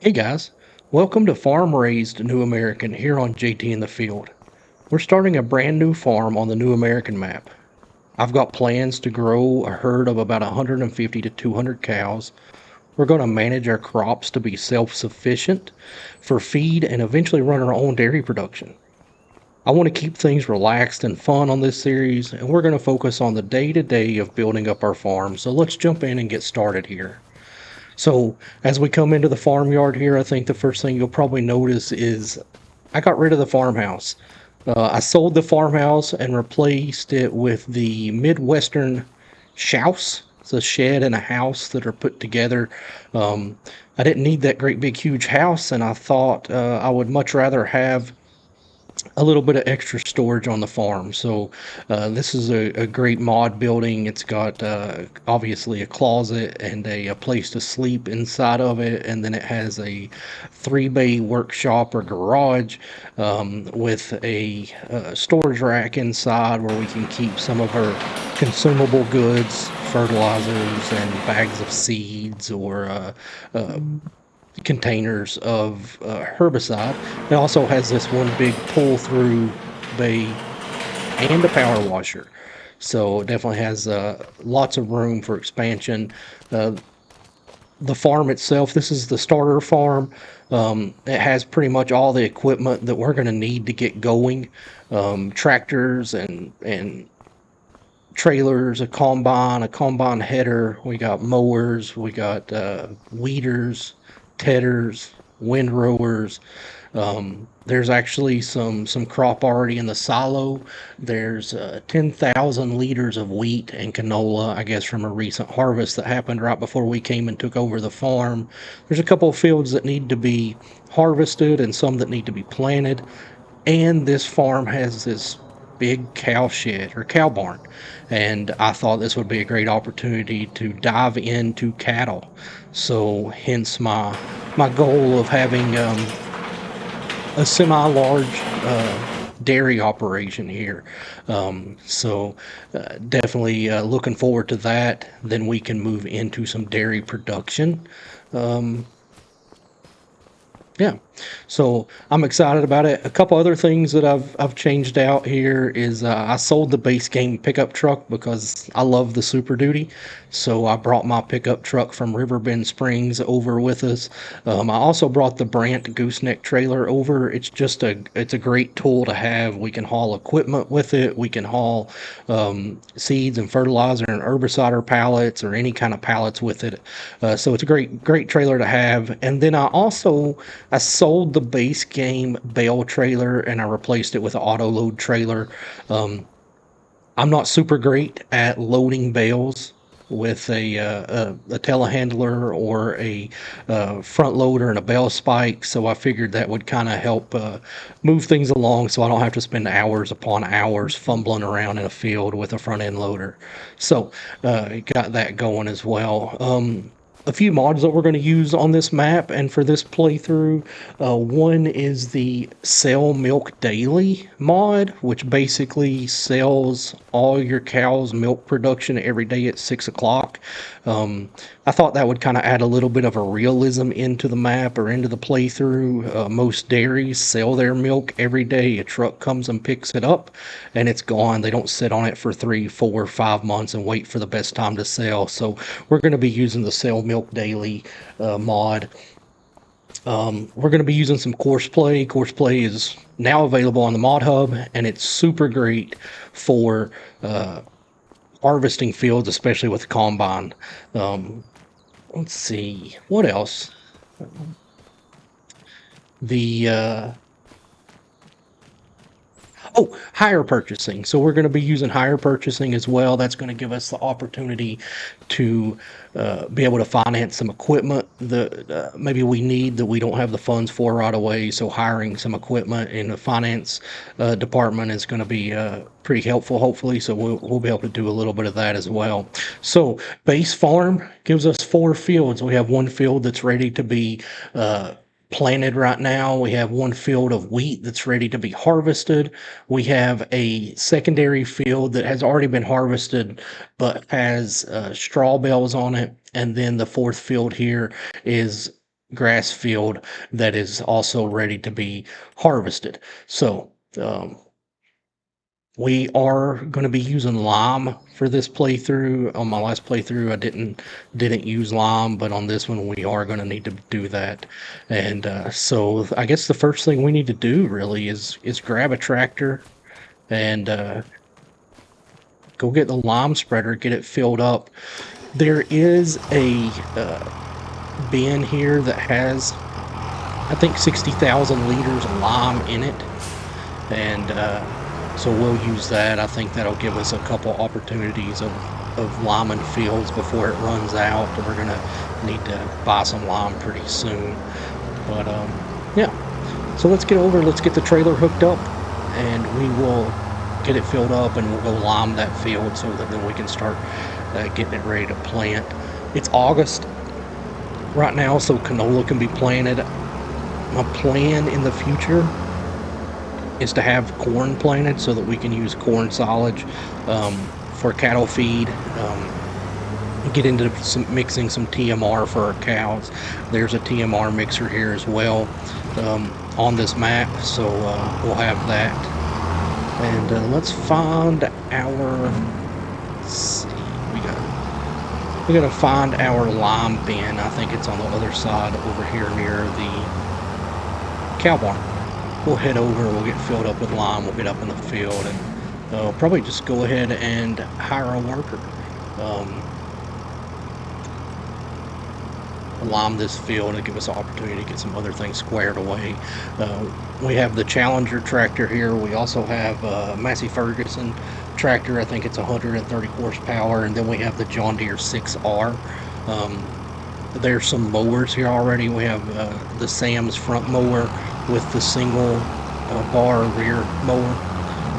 Hey guys, welcome to Farm Raised New American here on JT in the Field. We're starting a brand new farm on the New American map. I've got plans to grow a herd of about 150 to 200 cows. We're going to manage our crops to be self-sufficient for feed and eventually run our own dairy production. I want to keep things relaxed and fun on this series, and we're going to focus on the day-to-day of building up our farm. So let's jump in and get started here. So as we come into the farmyard here, I think the first thing you'll probably notice is I got rid of the farmhouse. I sold the farmhouse and replaced it with the Midwestern Shouse. It's a shed and a house that are put together. I didn't need that great big huge house, and I thought I would much rather have a little bit of extra storage on the farm. So this is a great mod building. It's got obviously a closet and a place to sleep inside of it, and then it has a 3-bay workshop or garage with a storage rack inside where we can keep some of our consumable goods, fertilizers and bags of seeds, or containers of herbicide. It also has this one big pull-through bay and a power washer. So it definitely has lots of room for expansion. The farm itself, this is the starter farm. It has pretty much all the equipment that we're going to need to get going. Tractors and trailers, a combine header. We got mowers, we got weeders, tedders, windrowers. There's actually some crop already in the silo. There's 10,000 liters of wheat and canola, I guess, from a recent harvest that happened right before we came and took over the farm. There's a couple of fields that need to be harvested and some that need to be planted. And this farm has this big cow shed or cow barn, and I thought this would be a great opportunity to dive into cattle. So hence my goal of having a semi-large dairy operation here. Definitely looking forward to that. Then we can move into some dairy production. Um, yeah, so I'm excited about it. A couple other things that I've changed out here is I sold the base game pickup truck because I love the Super Duty. So I brought my pickup truck from Riverbend Springs over with us. I also brought the Brandt gooseneck trailer over. It's a great tool to have. We can haul equipment with it. We can haul seeds and fertilizer and herbicide pallets or any kind of pallets with it. So it's a great trailer to have. And then I sold the base game bale trailer and I replaced it with an auto load trailer. I'm not super great at loading bales with a telehandler or a front loader and a bale spike, so I figured that would kind of help move things along so I don't have to spend hours upon hours fumbling around in a field with a front end loader. So got that going as well. A few mods that we're going to use on this map and for this playthrough. One is the Sell Milk Daily mod, which basically sells all your cows' milk production every day at 6 o'clock. I thought that would kind of add a little bit of a realism into the map or into the playthrough. Most dairies sell their milk every day. A truck comes and picks it up and it's gone. They don't sit on it for 3, 4, 5 months and wait for the best time to sell. So we're going to be using the Sell Milk Daily mod. We're going to be using some course play. Course play is now available on the mod hub and it's super great for harvesting fields, especially with the combine. Let's see what else. The hire purchasing. So we're going to be using hire purchasing as well. That's going to give us the opportunity to be able to finance some equipment that maybe we need that we don't have the funds for right away. So hiring some equipment in the finance department is going to be pretty helpful, hopefully. So we'll be able to do a little bit of that as well. So base farm gives us 4 fields. We have one field that's ready to be planted right now. We have one field of wheat that's ready to be harvested. We have a secondary field that has already been harvested but has straw bales on it. And then the fourth field here is grass field that is also ready to be harvested. So we are going to be using lime for this playthrough. On my last playthrough, I didn't use lime, but on this one, we are going to need to do that. And so I guess the first thing we need to do really is grab a tractor and go get the lime spreader, get it filled up. There is a bin here that has, I think, 60,000 liters of lime in it, and so we'll use that. I think that'll give us a couple opportunities of liming fields before it runs out. We're gonna need to buy some lime pretty soon. But yeah, so let's get the trailer hooked up, and we will get it filled up, and we'll go lime that field so that then we can start getting it ready to plant. It's August right now, so canola can be planted. My plan in the future is to have corn planted so that we can use corn silage for cattle feed. Get into mixing some TMR for our cows. There's a TMR mixer here as well on this map, so we'll have that. And let's find our, let's see, we gotta find our lime bin. I think it's on the other side over here near the cow barn. We'll head over, we'll get filled up with lime, we'll get up in the field, and probably just go ahead and hire a worker. Lime this field and give us an opportunity to get some other things squared away. We have the Challenger tractor here. We also have Massey Ferguson tractor. I think it's 130 horsepower, and then we have the John Deere 6R. There's some mowers here already. We have the Sam's front mower with the single bar rear mower,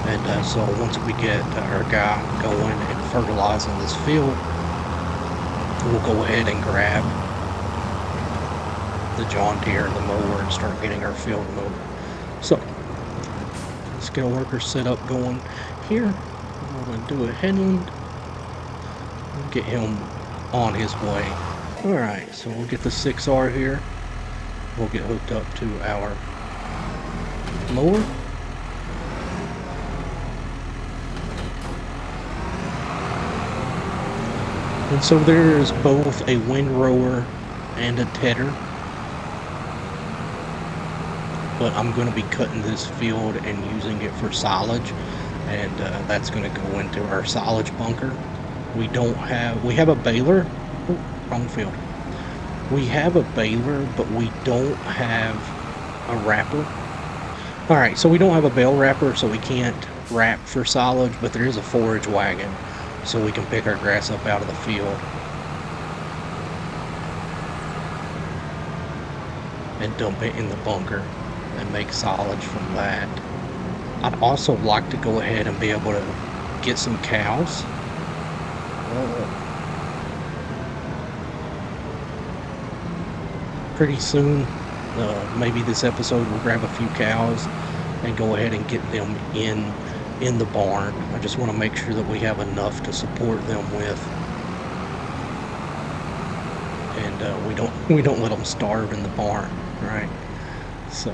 and so once we get our guy going and fertilizing this field, we'll go ahead and grab the John Deere and the mower and start getting our field mowed. So let's get a worker set up going here. I'm going to do a headland and get him on his way. Alright, so we'll get the 6R here. We'll get hooked up to our mower. And so there is both a windrower and a tedder, but I'm going to be cutting this field and using it for silage, and that's going to go into our silage bunker. We have a baler. Oh, wrong field. We have a baler, but we don't have a wrapper. Alright, so we don't have a bale wrapper, so we can't wrap for silage, but there is a forage wagon, so we can pick our grass up out of the field and dump it in the bunker and make silage from that. I'd also like to go ahead and be able to get some cows. Pretty soon, maybe this episode, we'll grab a few cows and go ahead and get them in the barn. I just want to make sure that we have enough to support them with, and we don't let them starve in the barn, right? So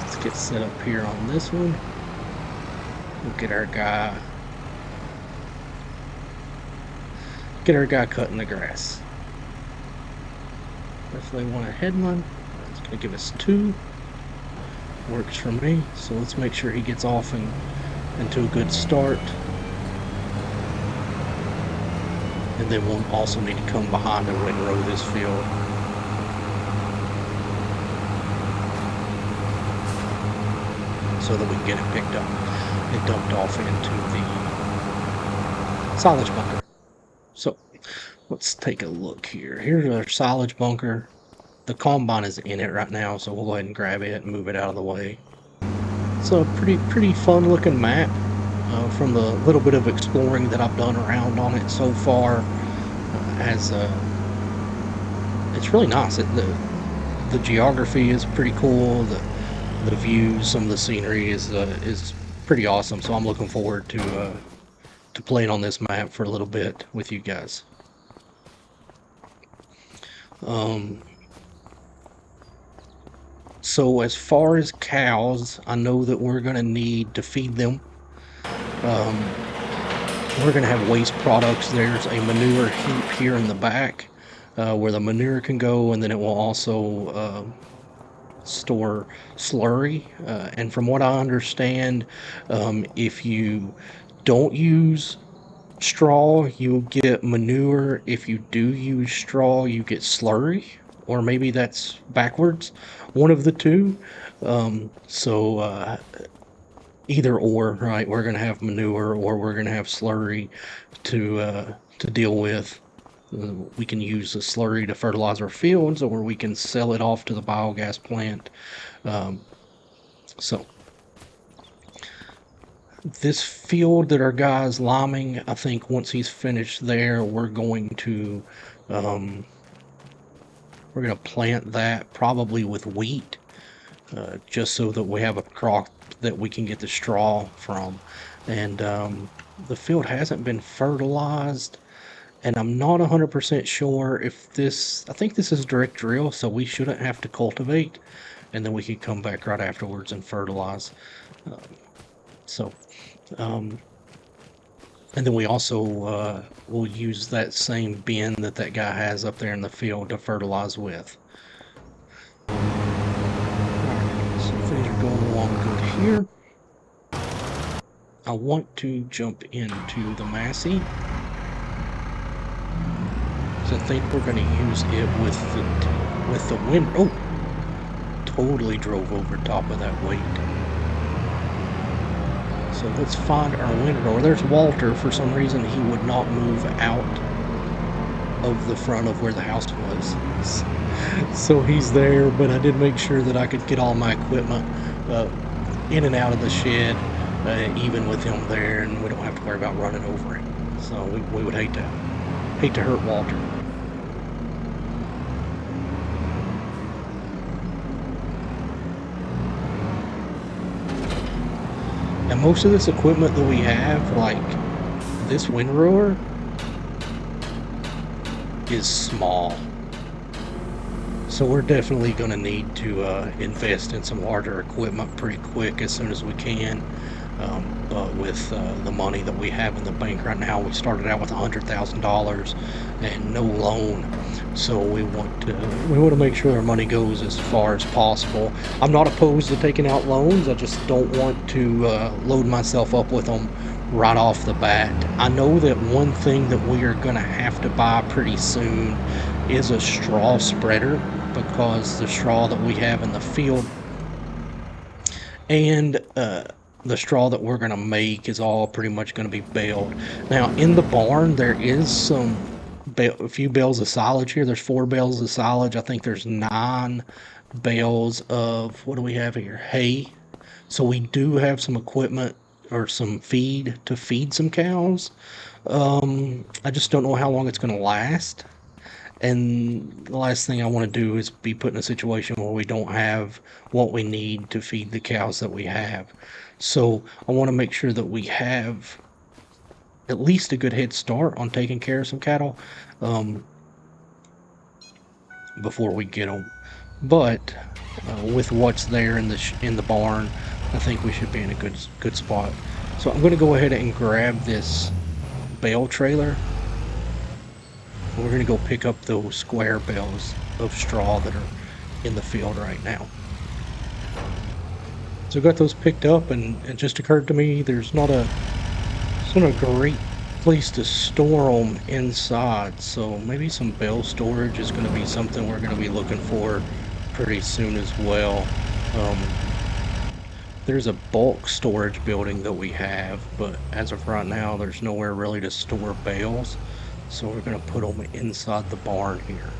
let's get set up here on this one. We'll get our guy cutting the grass. Definitely want a headland. It's going to give us 2. Works for me. So let's make sure he gets off into a good start. And then we'll also need to come behind and windrow this field. So that we can get it picked up and dumped off into the silage bunker. So let's take a look here. Here's our silage bunker. The combine is in it right now, so we'll go ahead and grab it and move it out of the way. It's a pretty fun looking map. From the little bit of exploring that I've done around on it so far, it's really nice. the geography is pretty cool. The views, some of the scenery is pretty awesome. So I'm looking forward to playing on this map for a little bit with you guys. So as far as cows, I know that we're gonna need to feed them. We're gonna have waste products. There's a manure heap here in the back where the manure can go, and then it will also store slurry. And from what I understand, if you don't use straw, you get manure. If you do use straw, you get slurry, or maybe that's backwards, one of the two. So either or, right? We're gonna have manure, or we're gonna have slurry to deal with. We can use the slurry to fertilize our fields, or we can sell it off to the biogas plant. So this field that our guy's liming, I think once he's finished there, we're going to plant that probably with wheat, just so that we have a crop that we can get the straw from. And the field hasn't been fertilized, and I'm not 100% sure if this, I think this is direct drill, so we shouldn't have to cultivate, and then we can come back right afterwards and fertilize. So and then we also will use that same bin that guy has up there in the field to fertilize with. Alright, so things are going along good here. I want to jump into the Massey, so I think we're going to use it with the wind. Oh, totally drove over top of that weight. So let's find our windrower. There's Walter. For some reason, he would not move out of the front of where the house was. So he's there, but I did make sure that I could get all my equipment in and out of the shed, even with him there, and we don't have to worry about running over him. So we would hate to hurt Walter. And most of this equipment that we have, like this windrower, is small. So we're definitely going to need to invest in some larger equipment pretty quick as soon as we can. But with the money that we have in the bank right now, we started out with $100,000 and no loan. So we want to make sure our money goes as far as possible. I'm not opposed to taking out loans. I just don't want to load myself up with them right off the bat. I know that one thing that we are going to have to buy pretty soon is a straw spreader, because the straw that we have in the field and the straw that we're going to make is all pretty much going to be baled. Now in the barn there is a few bales of silage here. There's 4 bales of silage. I think there's 9 bales of, what do we have here, hay. So we do have some equipment or some feed to feed some cows. I just don't know how long it's going to last. And the last thing I want to do is be put in a situation where we don't have what we need to feed the cows that we have. So I want to make sure that we have at least a good head start on taking care of some cattle before we get them. But with what's there in the barn, I think we should be in a good spot. So I'm going to go ahead and grab this bale trailer. We're going to go pick up those square bales of straw that are in the field right now. So I got those picked up, and it just occurred to me there's not a great place to store them inside. So maybe some bale storage is going to be something we're going to be looking for pretty soon as well. There's a bulk storage building that we have, but as of right now, there's nowhere really to store bales. So we're going to put them inside the barn here.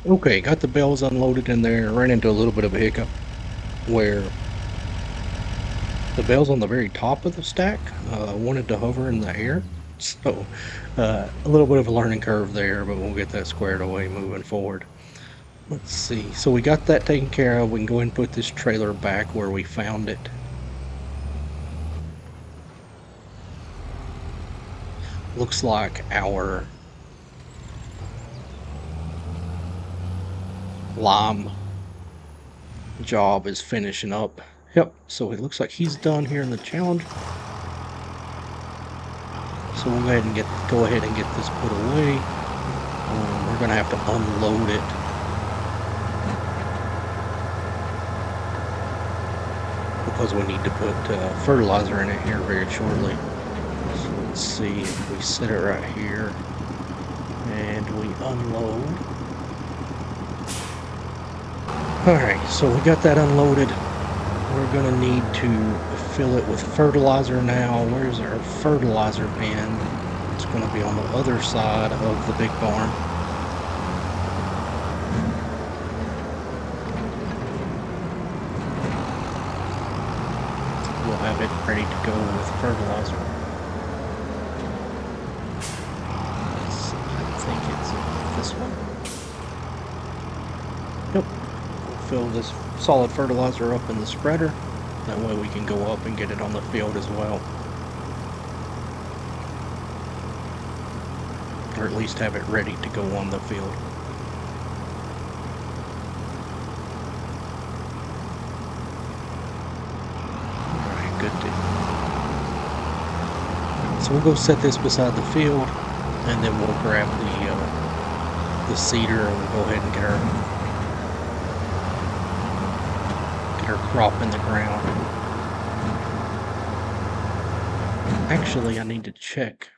Okay, got the bales unloaded in there. Ran into a little bit of a hiccup where the bales on the very top of the stack wanted to hover in the air. So a little bit of a learning curve there, but we'll get that squared away moving forward. Let's see. So we got that taken care of. We can go ahead and put this trailer back where we found it. Looks like our lime job is finishing up. Yep, so it looks like he's done here in the challenge. So we'll go ahead and get this put away. We're gonna have to unload it. Because we need to put fertilizer in it here very shortly. So let's see if we set it right here and we unload. Alright, so we got that unloaded. We're gonna need to fill it with fertilizer now. Where's our fertilizer bin? It's gonna be on the other side of the big barn. We'll have it ready to go with fertilizer. I think it's this one. Yep. We'll fill this solid fertilizer up in the spreader. That way we can go up and get it on the field as well. Or at least have it ready to go on the field. Alright, good deal. So we'll go set this beside the field, and then we'll grab the seeder and we'll go ahead and get our crop in the ground. Actually, I need to check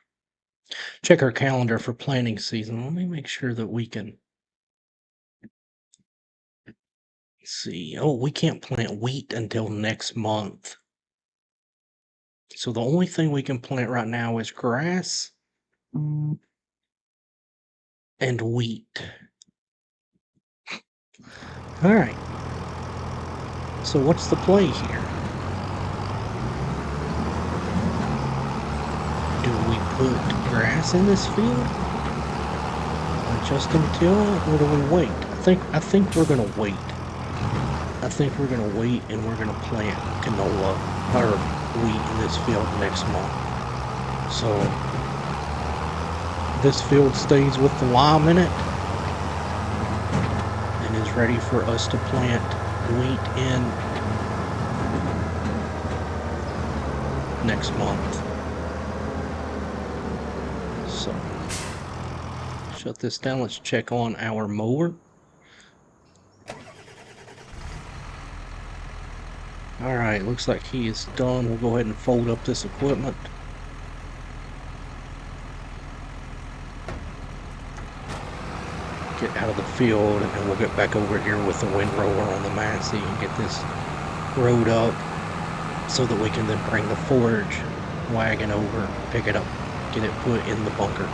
our calendar for planting season. Let me make sure that we can see. Oh, we can't plant wheat until next month. So the only thing we can plant right now is grass and wheat. All right. So what's the play here? Do we put grass in this field? Just until, or do we wait? I think we're gonna wait. I think we're gonna wait and we're gonna plant canola or wheat in this field next month. So this field stays with the lime in it and is ready for us to plant wheat in next month. So shut this down. Let's check on our mower. Alright, looks like he is done. We'll go ahead and fold up this equipment. Get out of the field, and then we'll get back over here with the windrower on the Massey and get this rode up so that we can then bring the forage wagon over, pick it up, get it put in the bunker.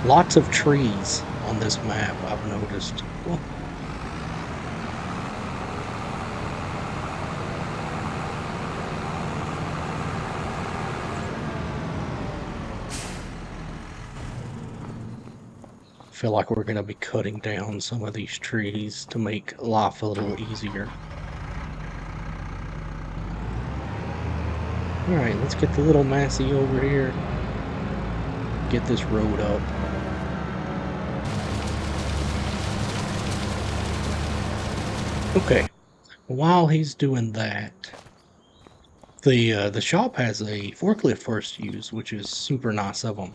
Lots of trees on this map, I've noticed. Well, I feel like we're going to be cutting down some of these trees to make life a little easier. Alright, let's get the little Massey over here. Get this road up. Okay, while he's doing that, the shop has a forklift for us to use, which is super nice of them.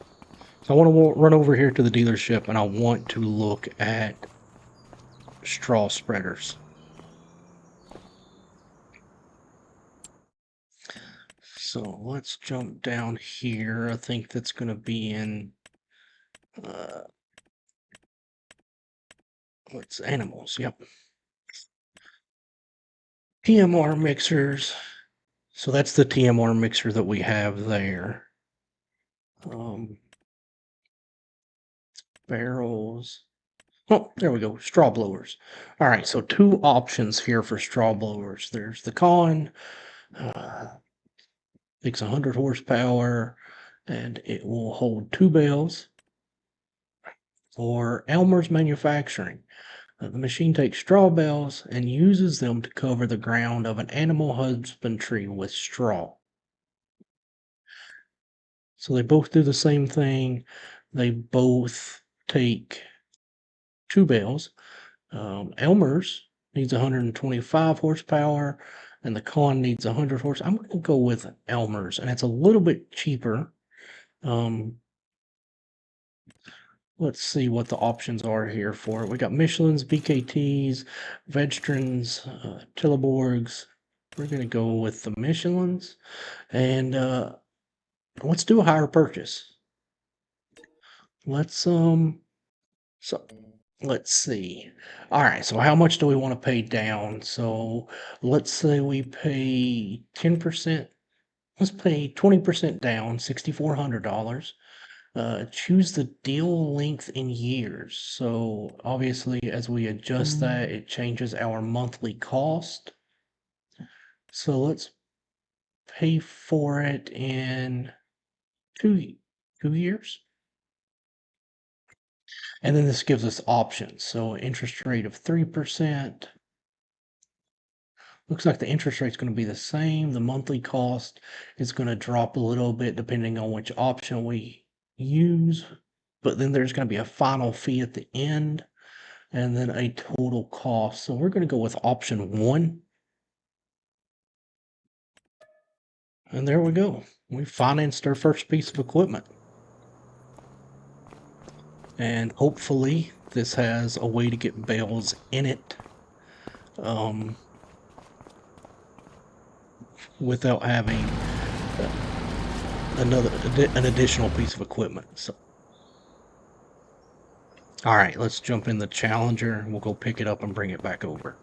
So I want to run over here to the dealership and I want to look at straw spreaders. So let's jump down here. I think that's going to be in what's animals? Yep. TMR mixers. So that's the TMR mixer that we have there. Barrels. Oh, there we go. Straw blowers. All right, so two options here for straw blowers. There's the Con. It's 100 horsepower, and it will hold 2 bales. or Elmer's Manufacturing. The machine takes straw bales and uses them to cover the ground of an animal husbandry with straw. So they both do the same thing. They both take two bales. Elmer's needs 125 horsepower, and the Con needs 100 horse. I'm going to go with Elmer's, and it's a little bit cheaper. Um, let's see what the options are here for it. We got Michelin's, BKTs, Vegtrans, Tilleborgs. We're going to go with the Michelin's, and let's do a higher purchase. Let's so let's see. All right, so how much do we want to pay down? So let's say we pay 10%. Let's pay 20% down, $6,400. Choose the deal length in years. So obviously, as we adjust that, it changes our monthly cost. So let's pay for it in two years. And then this gives us options. So interest rate of 3%. Looks like the interest rate is going to be the same. The monthly cost is going to drop a little bit depending on which option we use. But then there's going to be a final fee at the end and then a total cost. So we're going to go with option 1. And there we go. We financed our first piece of equipment. And hopefully this has a way to get bales in it. Without having an additional piece of equipment. So, all right, let's jump in the Challenger. We'll go pick it up and bring it back over.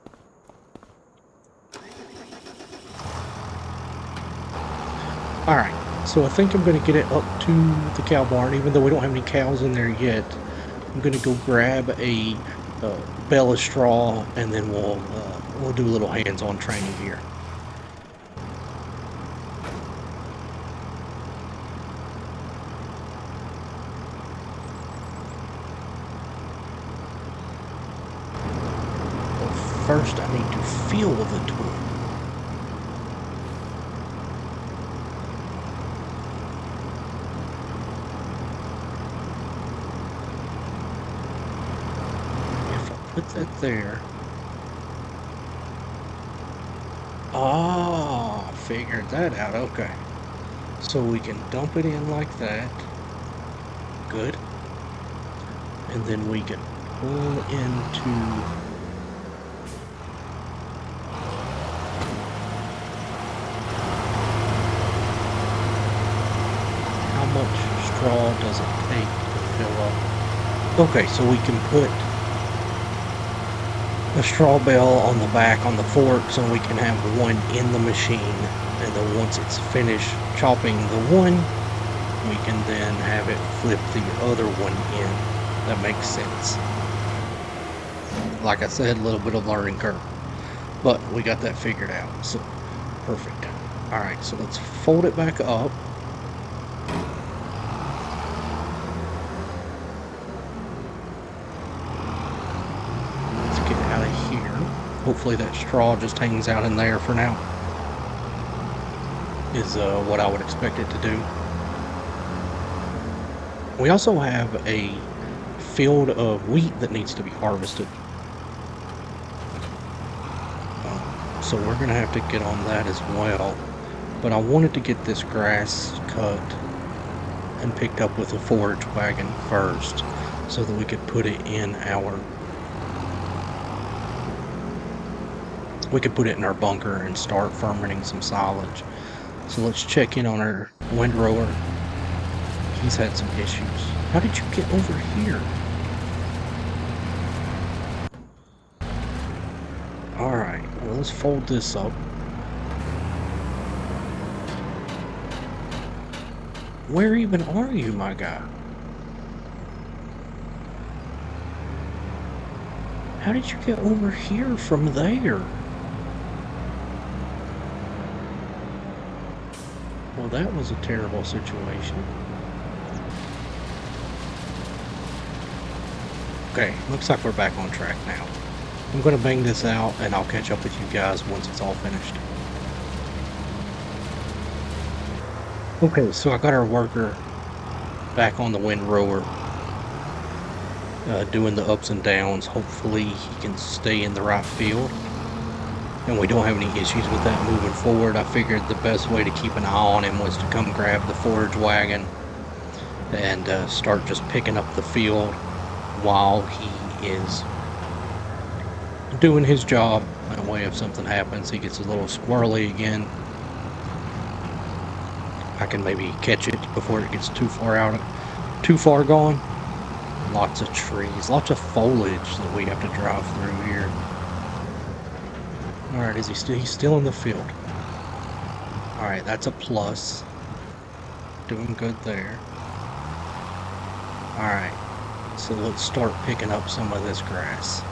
All right, so I think I'm going to get it up to the cow barn, even though we don't have any cows in there yet. I'm going to go grab a bale of straw, and then we'll do a little hands-on training here. First, I need to feel the tool. If I put that there. Ah, figured that out. Okay. So we can dump it in like that. Good. And then we can pull into much straw does it take to fill up? Okay, so we can put a straw bale on the back on the fork so we can have one in the machine, and then once it's finished chopping the one, we can then have it flip the other one in. That makes sense. Like I said, a little bit of learning curve, but we got that figured out, so perfect. All right, so let's fold it back up. Hopefully that straw just hangs out in there for now, is what I would expect it to do. We also have a field of wheat that needs to be harvested. So we're going to have to get on that as well. But I wanted to get this grass cut and picked up with a forage wagon first so that we could put it in our our bunker and start fermenting some silage. So let's check in on our windrower. He's had some issues. How did you get over here? Alright, well, let's fold this up. Where even are you, my guy? How did you get over here from there? Well, that was a terrible situation. Okay, looks like we're back on track now. I'm gonna bang this out and I'll catch up with you guys once it's all finished. Okay, so I got our worker back on the windrower, doing the ups and downs. Hopefully he can stay in the right field and we don't have any issues with that moving forward. I figured the best way to keep an eye on him was to come grab the forage wagon and start just picking up the field while he is doing his job. That way if something happens, he gets a little squirrely again, I can maybe catch it before it gets too far gone. Lots of trees, lots of foliage that we have to drive through here. Alright, is he still? He's still in the field. Alright, that's a plus. Doing good there. Alright, so let's start picking up some of this grass.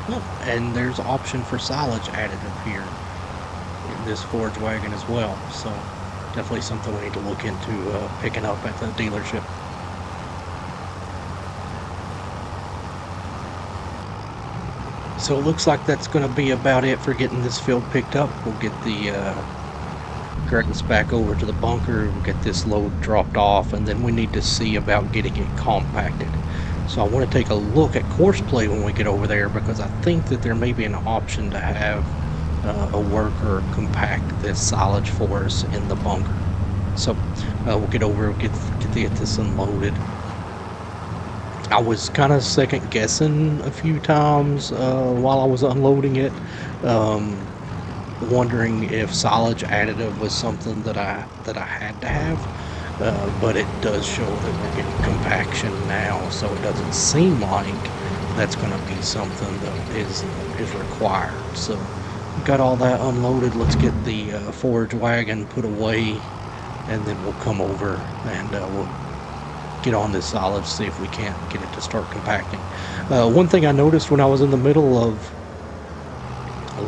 Oh, and there's an option for silage additive here in this forage wagon as well, so definitely something we need to look into picking up at the dealership. So it looks like that's going to be about it for getting this field picked up. We'll get the grass back over to the bunker, we'll get this load dropped off, and then we need to see about getting it compacted. So I want to take a look at courseplay when we get over there, because I think that there may be an option to have a worker compact this silage for us in the bunker. So we'll get over, get this unloaded. I was kind of second guessing a few times while I was unloading it, wondering if silage additive was something that I had to have, but it does show that we're getting compaction now, so it doesn't seem like that's going to be something that is required. So got all that unloaded. Let's get the forage wagon put away, and then we'll come over and we'll get on this silage, see if we can't get it to start compacting. One thing I noticed when I was in the middle of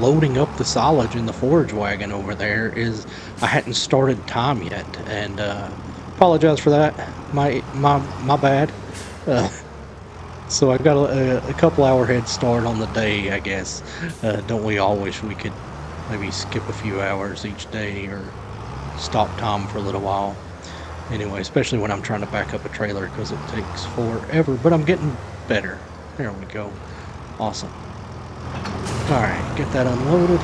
loading up the silage in the forage wagon over there is I hadn't started time yet, and apologize for that. My bad. So I got a couple hour head start on the day, I guess. Don't we all wish we could maybe skip a few hours each day or stop time for a little while? Anyway, especially when I'm trying to back up a trailer, because it takes forever, but I'm getting better. There we go. Awesome. Alright, get that unloaded.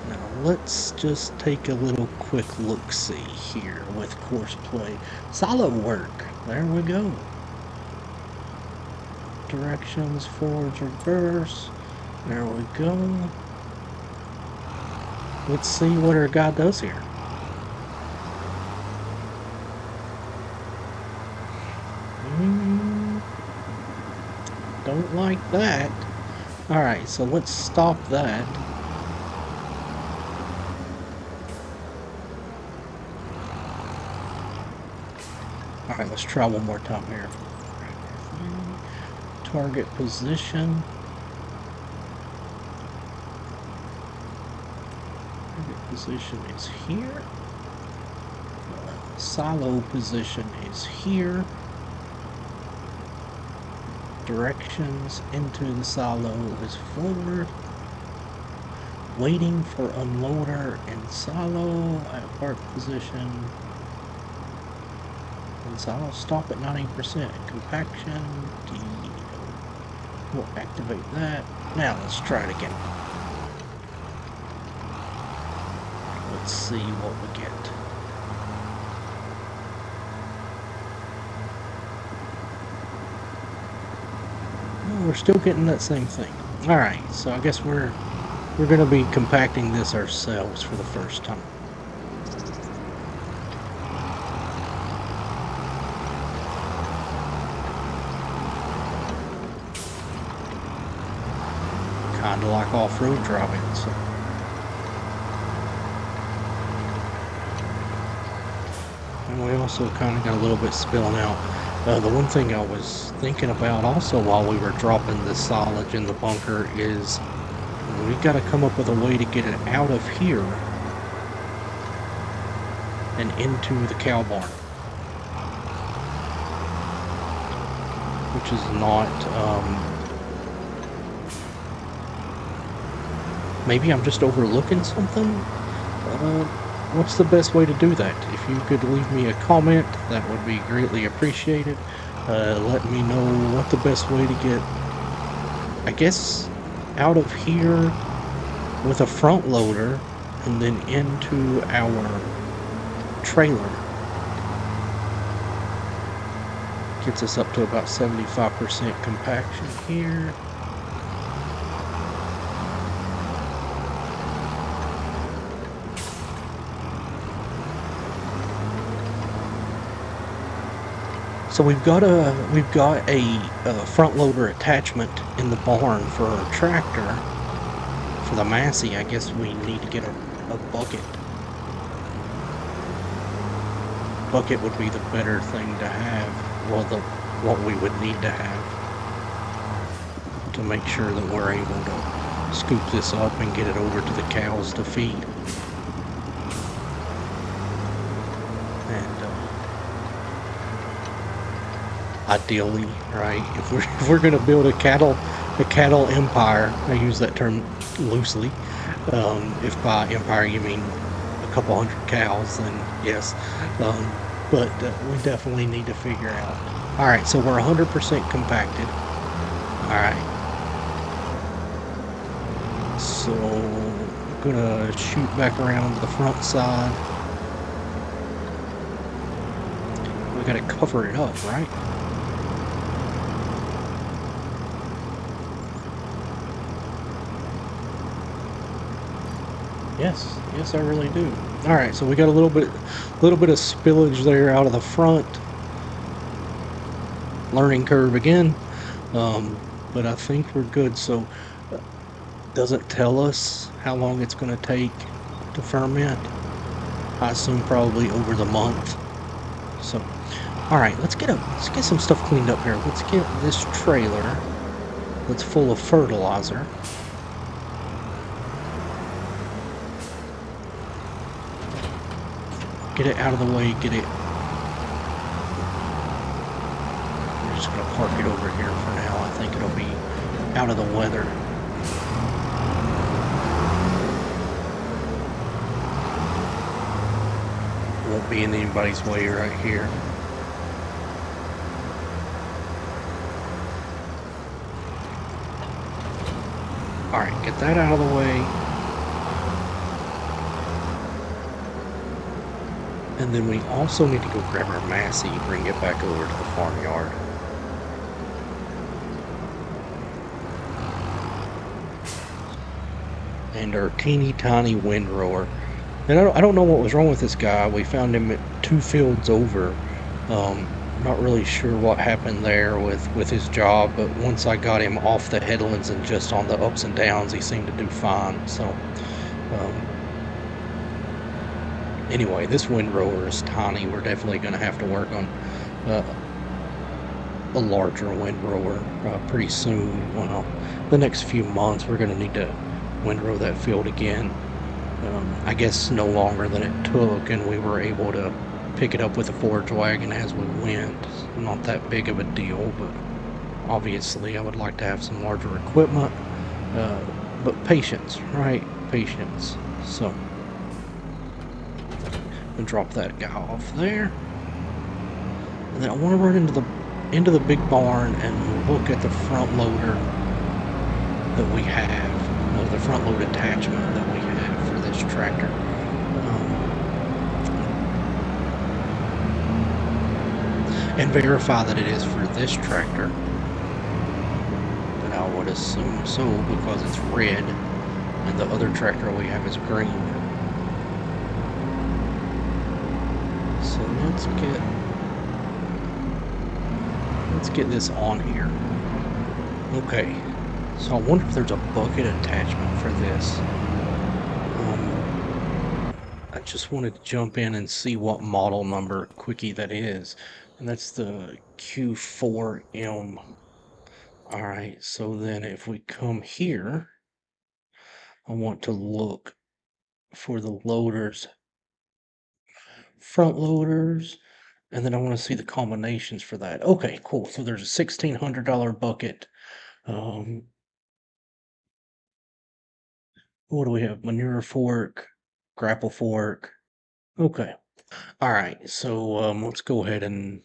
Now let's just take a little quick look-see here with courseplay. Silo work. There we go. Directions, forwards, reverse. There we go. Let's see what our guy does here. Don't like that. Alright, so let's stop that. Alright, let's try one more time here. Target position. Target position is here. Silo position is here. Directions into the silo is forward. Waiting for unloader in silo at park position. And silo stop at 90%. Compaction. We'll activate that. Now let's try it again. Let's see what we get. We're still getting that same thing. Alright, so I guess we're going to be compacting this ourselves for the first time. Kind of like off-road driving. So. And we also kind of got a little bit spilling out. The one thing I was thinking about also while we were dropping the silage in the bunker is we got to come up with a way to get it out of here and into the cow barn, which is not, maybe I'm just overlooking something. What's the best way to do that? If you could leave me a comment, that would be greatly appreciated. Let me know what the best way to get, I guess, out of here with a front loader and then into our trailer. Gets us up to about 75% compaction here. So we've got a front loader attachment in the barn for our tractor. For the Massey, I guess we need to get a bucket. Bucket would be the better thing to have. Well, what we would need to have to make sure that we're able to scoop this up and get it over to the cows to feed. And ideally, right, if we're going to build a cattle empire, I use that term loosely. If by empire you mean a couple hundred cows, then yes. But we definitely need to figure out. All right, so we're 100% compacted. All right. So I'm gonna shoot back around to the front side. We gotta cover it up, right? Yes, I really do. All right, so we got a little bit of spillage there out of the front. Learning curve again, but I think we're good. So doesn't tell us how long it's going to take to ferment. I assume probably over the month. So, all right, let's get some stuff cleaned up here. Let's get this trailer that's full of fertilizer. Get it out of the way. Get it. We're just going to park it over here for now. I think it'll be out of the weather. Won't be in anybody's way right here. All right, get that out of the way. And then we also need to go grab our Massey and bring it back over to the farmyard. And our teeny tiny windrower. And I don't know what was wrong with this guy. We found him at 2 fields over. Not really sure what happened there with his job, but once I got him off the headlands and just on the ups and downs, he seemed to do fine. So, anyway, this windrower is tiny. We're definitely going to have to work on a larger windrower pretty soon. Well, the next few months, we're going to need to windrow that field again. I guess no longer than it took, and we were able to pick it up with a forage wagon as we went. Not that big of a deal, but obviously I would like to have some larger equipment. But patience, right? Patience. So, and drop that guy off there, and then I want to run into the big barn and look at the front loader that we have, the front load attachment that we have for this tractor, and verify that it is for this tractor. But I would assume so because it's red and the other tractor we have is green. So let's get this on here. Okay, so I wonder if there's a bucket attachment for this. I just wanted to jump in and see what model number quickie that is, and that's the Q4M. All right, so then if we come here, I want to look for the loaders, front loaders, and then I want to see the combinations for that. Okay, cool. So there's a $1,600 bucket. What do we have? Manure fork, grapple fork. Okay. All right. So let's go ahead and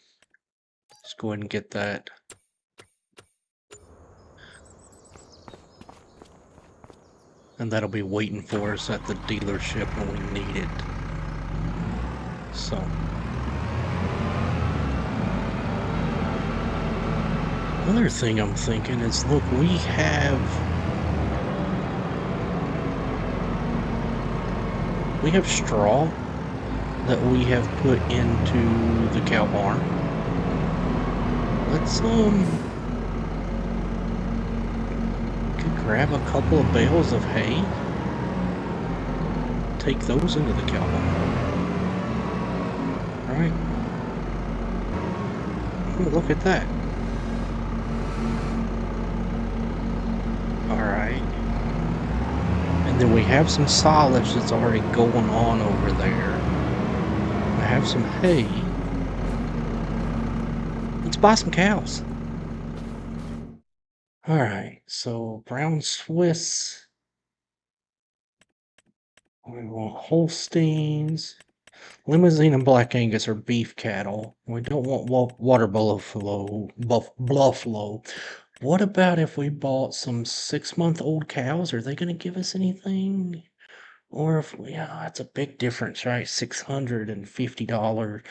get that. And that'll be waiting for us at the dealership when we need it. So another thing I'm thinking is, look, we have straw that we have put into the cow barn. Let's could grab a couple of bales of hay, take those into the cow barn. All right. Ooh, look at that. All right. And then we have some silage that's already going on over there. I have some hay. Let's buy some cows. All right, so brown Swiss. We want Holsteins. Limousine and Black Angus are beef cattle. We don't want water buffalo. Buffalo. What about if we bought some 6-month-old cows? Are they going to give us anything? Or if we, that's a big difference, right? $650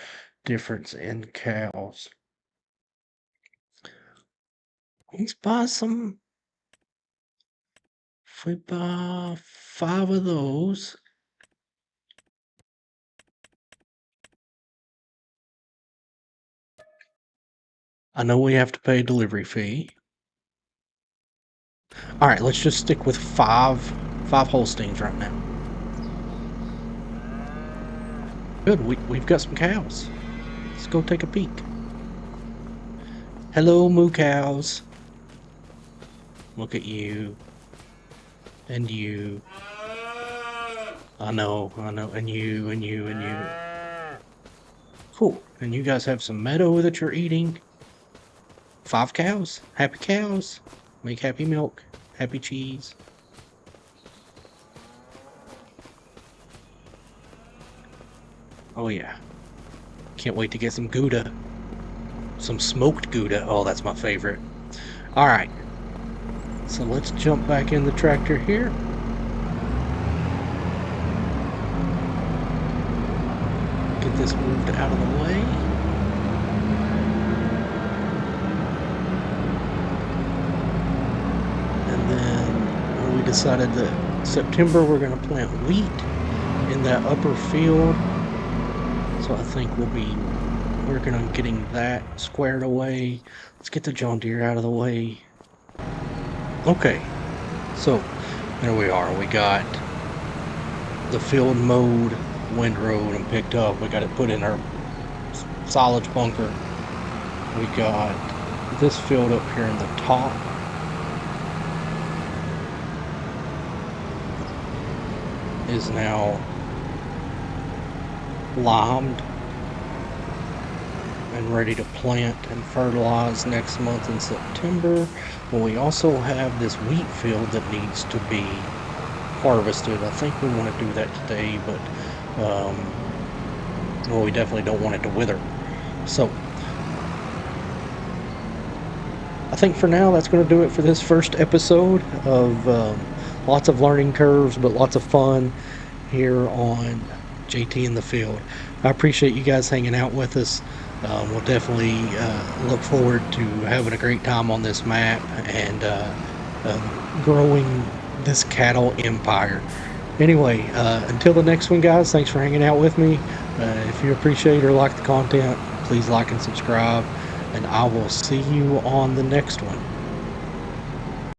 difference in cows. Let's buy some. If we buy 5 of those. I know we have to pay a delivery fee. All right, let's just stick with five Holsteins right now. Good, we've got some cows. Let's go take a peek. Hello, moo cows. Look at you. And you. I know, and you. Cool, and you guys have some meadow that you're eating. 5 cows, happy cows. Make happy milk, happy cheese. Oh yeah. Can't wait to get some Gouda. Some smoked Gouda. Oh, that's my favorite. Alright. So let's jump back in the tractor here. Get this moved out of the way. And then we decided that September we're going to plant wheat in that upper field. So I think we'll be working on getting that squared away. Let's get the John Deere out of the way. Okay, so there we are. We got the field mowed, windrowed, and picked up. We got it put in our silage bunker. We got this field up here in the top. Is now limed and ready to plant and fertilize next month in September. But we also have this wheat field that needs to be harvested. I think we want to do that today, but well, we definitely don't want it to wither. So I think for now that's going to do it for this first episode of lots of learning curves, but lots of fun here on JT in the Field. I appreciate you guys hanging out with us. We'll definitely look forward to having a great time on this map and growing this cattle empire. Anyway, until the next one, guys, thanks for hanging out with me. If you appreciate or like the content, please like and subscribe, and I will see you on the next one.